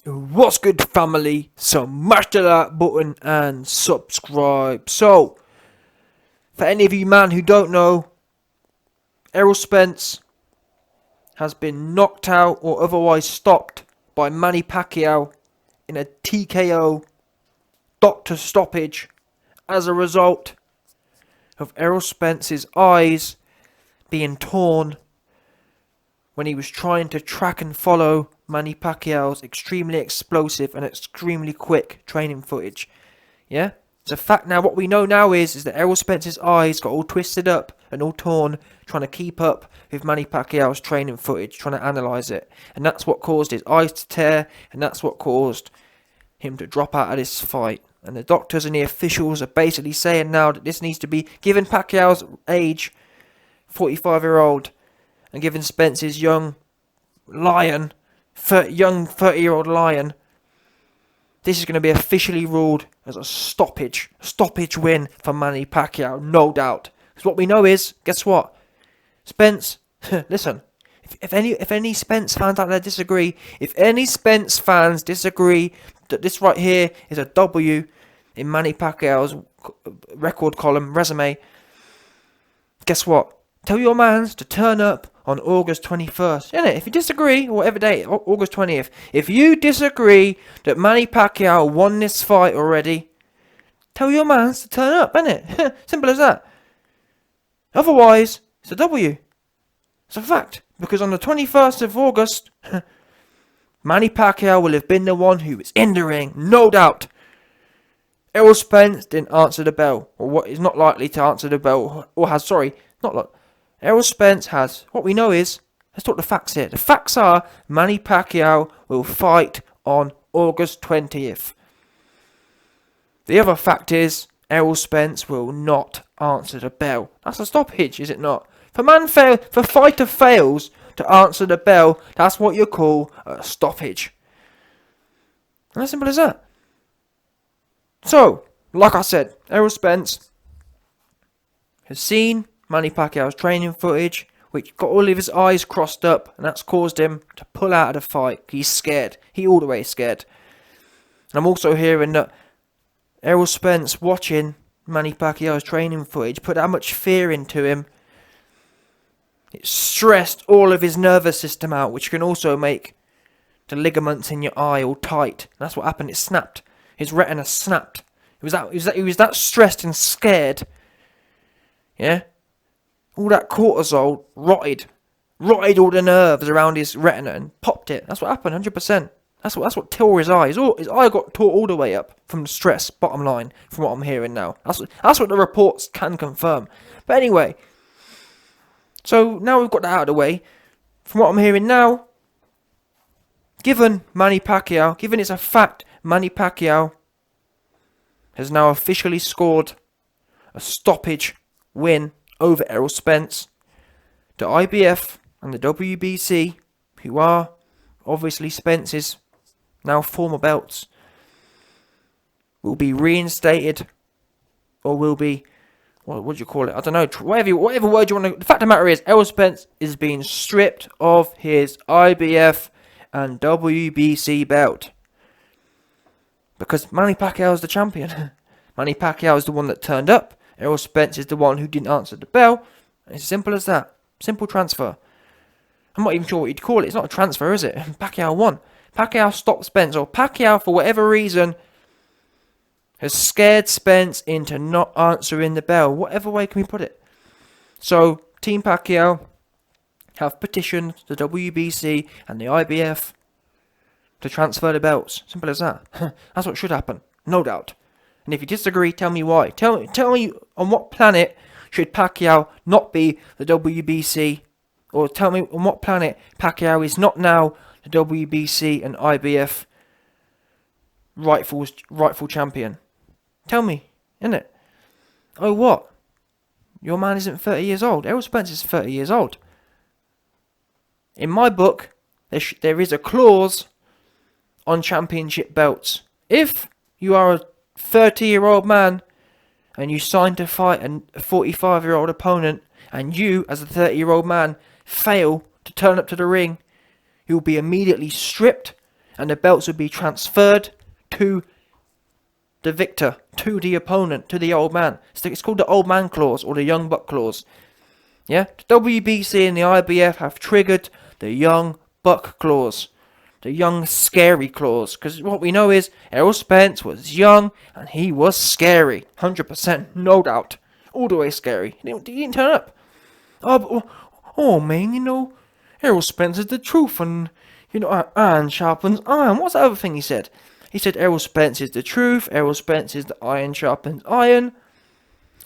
What's good, family? So smash the like button and subscribe. So, for any of you man who don't know, Errol Spence has been knocked out or otherwise stopped by Manny Pacquiao in a TKO doctor stoppage as a result of Errol Spence's eyes being torn when he was trying to track and follow Manny Pacquiao's extremely explosive and extremely quick training footage. Yeah? It's a fact now. What we know now is that Errol Spence's eyes got all twisted up and all torn trying to keep up with Manny Pacquiao's training footage, trying to analyse it. And that's what caused his eyes to tear, and that's what caused him to drop out of this fight. And the doctors and the officials are basically saying now that this needs to be, given Pacquiao's age, 45-year-old, and given Spence's young lion, young 30-year-old lion, this is going to be officially ruled as a stoppage win for Manny Pacquiao, no doubt. Because what we know is, guess what? Spence, listen, if any Spence fans out there disagree, if any Spence fans disagree that this right here is a W in Manny Pacquiao's record column, resume, guess what? Tell your mans to turn up on August 21st. Innit? If you disagree, or whatever date, August 20th. If you disagree that Manny Pacquiao won this fight already, tell your mans to turn up, innit? Simple as that. Otherwise, it's a W. It's a fact. Because on the 21st of August, Manny Pacquiao will have been the one who was in the ring, no doubt. Errol Spence didn't answer the bell, or what is not likely to answer the bell, or has, sorry, not like. Errol Spence has, what we know is, let's talk the facts here. The facts are, Manny Pacquiao will fight on August 20th. The other fact is, Errol Spence will not answer the bell. That's a stoppage, is it not? If fighter fails to answer the bell, that's what you call a stoppage. And as simple as that. So, like I said, Errol Spence has seen Manny Pacquiao's training footage, which got all of his eyes crossed up, and that's caused him to pull out of the fight. He's scared. He all the way scared. And I'm also hearing that Errol Spence watching Manny Pacquiao's training footage put that much fear into him. It stressed all of his nervous system out, which can also make the ligaments in your eye all tight. And that's what happened. It snapped. His retina snapped. He was that stressed and scared. Yeah? All that cortisol rotted all the nerves around his retina and popped it. That's what happened, 100%. That's what tore his eye. His eye got tore all the way up from the stress, bottom line, from what I'm hearing now. That's what the reports can confirm. But anyway, so now we've got that out of the way. From what I'm hearing now, given it's a fact, Manny Pacquiao has now officially scored a stoppage win over Errol Spence. The IBF and the WBC, who are obviously Spence's now former belts, will be reinstated, or will be, what do you call it? I don't know, whatever word you want to. The fact of the matter is, Errol Spence is being stripped of his IBF and WBC belt. Because Manny Pacquiao is the champion. Manny Pacquiao is the one that turned up. Errol Spence is the one who didn't answer the bell. It's as simple as that. Simple transfer. I'm not even sure what you'd call it. It's not a transfer, is it? Pacquiao won. Pacquiao stopped Spence. Or Pacquiao, for whatever reason, has scared Spence into not answering the bell. Whatever way can we put it? So, Team Pacquiao have petitioned the WBC and the IBF to transfer the belts. Simple as that. That's what should happen. No doubt. And if you disagree, tell me why. Tell me on what planet should Pacquiao not be the WBC, or tell me on what planet Pacquiao is not now the WBC and IBF rightful champion. Tell me, innit? Oh, what? Your man isn't 30 years old. Errol Spence is 30 years old. In my book, there is a clause on championship belts. If you are a 30-year-old man and you sign to fight a 45-year-old opponent, and you, as a 30-year-old man, fail to turn up to the ring, you'll be immediately stripped and the belts would be transferred to the victor, to the opponent, to the old man. It's called the old man clause or the young buck clause. Yeah, the WBC and the IBF have triggered the young buck clause, the young scary clause, because what we know is Errol Spence was young and he was scary, 100%, no doubt, all the way scary. He didn't turn up. Oh man, you know, Errol Spence is the truth, and you know, iron sharpens iron. What's the other thing he said? He said Errol Spence is the truth. Errol Spence is the iron sharpens iron.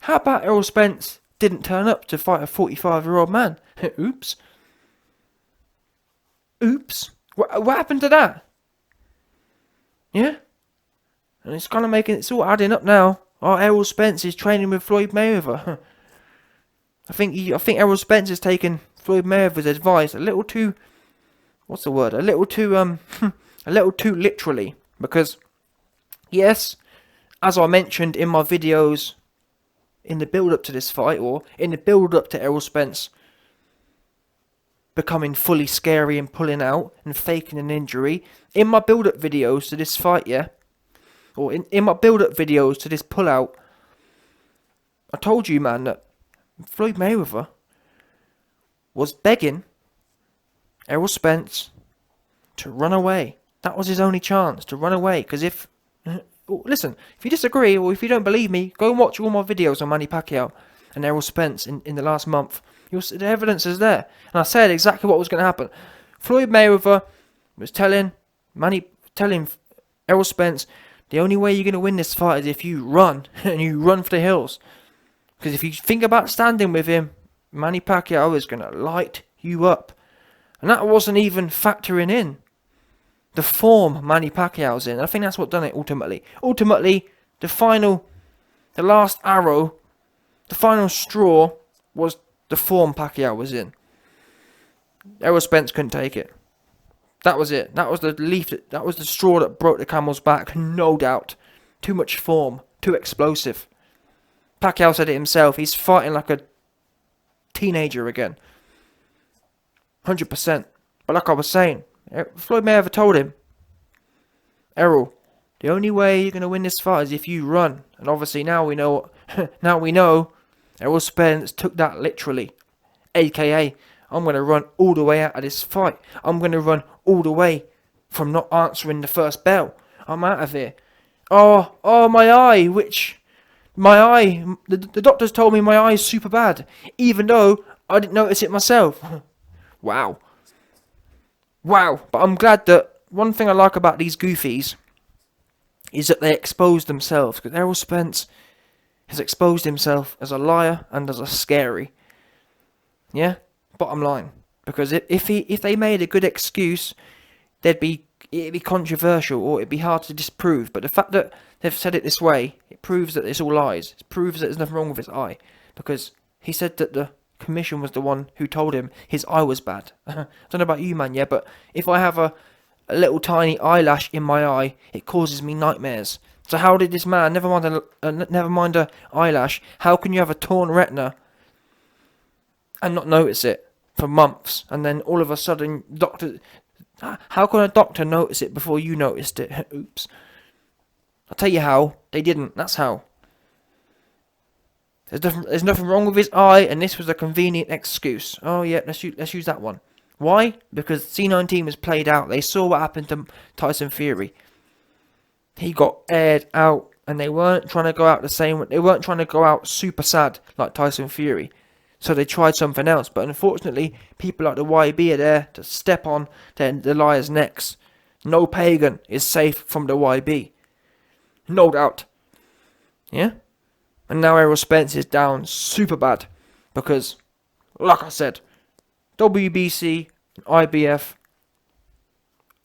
How about Errol Spence didn't turn up to fight a 45-year-old man? Oops. Oops. What happened to that? Yeah? And it's kind of it's all adding up now. Oh, Errol Spence is training with Floyd Mayweather. I think Errol Spence is taking Floyd Mayweather's advice a little too, what's the word? A little too literally. Because, yes, as I mentioned in my videos in the build-up to this fight, or in the build-up to Errol Spence becoming fully scary and pulling out and faking an injury, in my build-up videos to this fight, yeah, or in my build-up videos to this pull-out, I told you, man, that Floyd Mayweather was begging Errol Spence to run away. That was his only chance, to run away. Because listen, if you disagree or if you don't believe me, go and watch all my videos on Manny Pacquiao and Errol Spence in the last month. The evidence is there. And I said exactly what was going to happen. Floyd Mayweather was telling Errol Spence, the only way you're going to win this fight is if you run, and you run for the hills. Because if you think about standing with him, Manny Pacquiao is going to light you up. And that wasn't even factoring in the form Manny Pacquiao's in. I think that's what done it ultimately. Ultimately, the last arrow, the final straw was the form Pacquiao was in. Errol Spence couldn't take it. That was it. That was that was the straw that broke the camel's back, no doubt. Too much form, too explosive. Pacquiao said it himself, he's fighting like a teenager again. 100%. But like I was saying, Floyd Mayweather told him, Errol, the only way you're going to win this fight is if you run. And obviously now we know Errol Spence took that literally. AKA, I'm going to run all the way out of this fight. I'm going to run all the way from not answering the first bell. I'm out of here. Oh, my eye, the doctors told me my eye is super bad, even though I didn't notice it myself. Wow. But I'm glad that one thing I like about these goofies is that they expose themselves, because Errol Spence has exposed himself as a liar and as a scary. Yeah? Bottom line. Because if they made a good excuse, it'd be controversial, or it'd be hard to disprove. But the fact that they've said it this way, it proves that it's all lies. It proves that there's nothing wrong with his eye. Because he said that the commission was the one who told him his eye was bad. I don't know about you, man, yeah, but if I have a little tiny eyelash in my eye, it causes me nightmares. So how did this man, never mind a eyelash, how can you have a torn retina and not notice it for months, and then all of a sudden, how can a doctor notice it before you noticed it? Oops. I'll tell you how. They didn't. That's how. There's nothing wrong with his eye, and this was a convenient excuse. Oh yeah, let's use that one. Why? Because C19 was played out. They saw what happened to Tyson Fury. He got aired out, and they weren't trying to go out the same. They weren't trying to go out super sad like Tyson Fury. So they tried something else. But unfortunately, people like the YB are there to step on the liars' necks. No pagan is safe from the YB. No doubt. Yeah? And now Errol Spence is down super bad. Because, like I said, WBC and IBF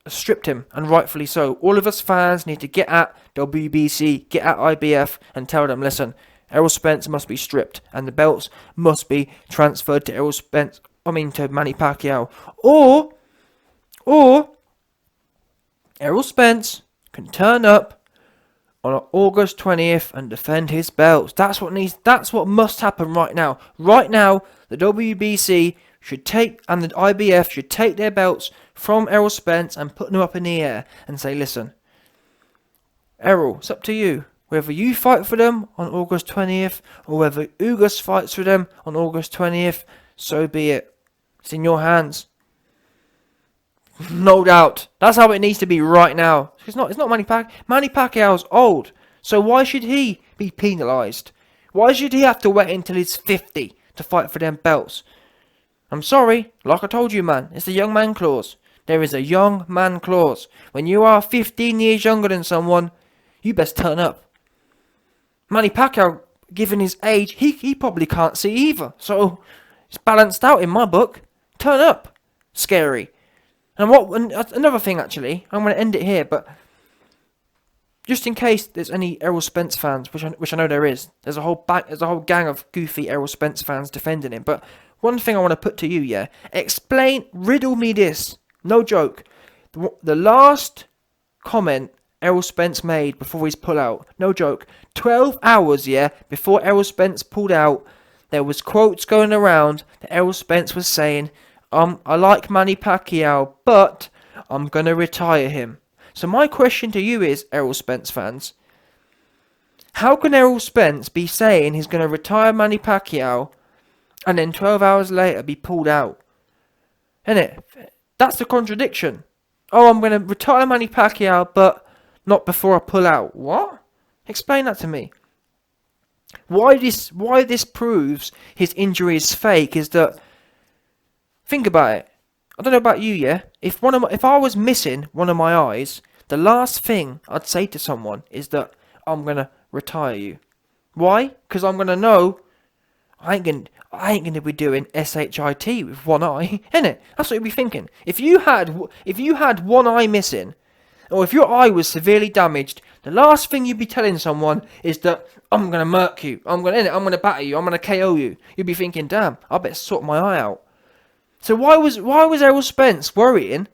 stripped him, and rightfully so. All of us fans need to get at WBC, get at IBF, and tell them, listen, Errol Spence must be stripped, and the belts must be transferred to to Manny Pacquiao. Or Errol Spence can turn up on August 20th and defend his belts. That's what must happen right now. Right now, the WBC should take, and the IBF should take their belts from Errol Spence and putting them up in the air and say, listen, Errol, it's up to you. Whether you fight for them on August 20th or whether Ugas fights for them on August 20th, so be it. It's in your hands. No doubt. That's how it needs to be right now. It's not Manny Pacquiao. Manny Pacquiao's old. So why should he be penalised? Why should he have to wait until he's 50 to fight for them belts? I'm sorry. Like I told you, man. It's the young man clause. There is a young man clause. When you are 15 years younger than someone, you best turn up. Manny Pacquiao, given his age, he probably can't see either. So it's balanced out in my book. Turn up. Scary. And another thing, actually, I'm going to end it here, but just in case there's any Errol Spence fans, which I know there is, there's a whole gang of goofy Errol Spence fans defending him. But one thing I want to put to you, yeah, riddle me this, no joke. The last comment Errol Spence made before his pullout, no joke, 12 hours, yeah, before Errol Spence pulled out, there was quotes going around that Errol Spence was saying, I like Manny Pacquiao, but I'm going to retire him. So my question to you is, Errol Spence fans, how can Errol Spence be saying he's going to retire Manny Pacquiao and then 12 hours later be pulled out? Innit? That's the contradiction. Oh, I'm going to retire Manny Pacquiao, but not before I pull out. What? Explain that to me. Why this proves his injury is fake is that, think about it. I don't know about you, yeah? If I was missing one of my eyes, the last thing I'd say to someone is that I'm gonna retire you. Why? Because I'm gonna know I ain't gonna be doing SHIT with one eye, innit? That's what you'd be thinking. If you had one eye missing, or if your eye was severely damaged, the last thing you'd be telling someone is that I'm gonna murk you, I'm gonna batter you, I'm gonna KO you. You'd be thinking, damn, I better sort my eye out. So why was Errol Spence worrying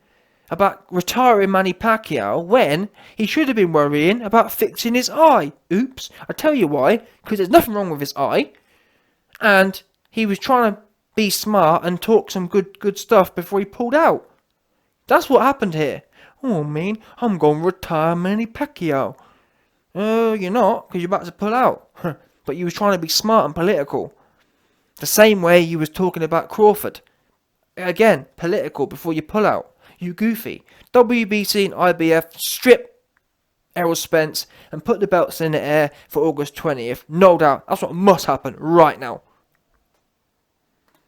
about retiring Manny Pacquiao when he should have been worrying about fixing his eye? Oops. I tell you why. Because there's nothing wrong with his eye. And he was trying to be smart and talk some good stuff before he pulled out. That's what happened here. Oh, man, I'm going to retire Manny Pacquiao. You're not, because you're about to pull out. But you was trying to be smart and political. The same way you was talking about Crawford. Again, political before you pull out. You goofy. WBC and IBF strip Errol Spence and put the belts in the air for August 20th. No doubt. That's what must happen right now.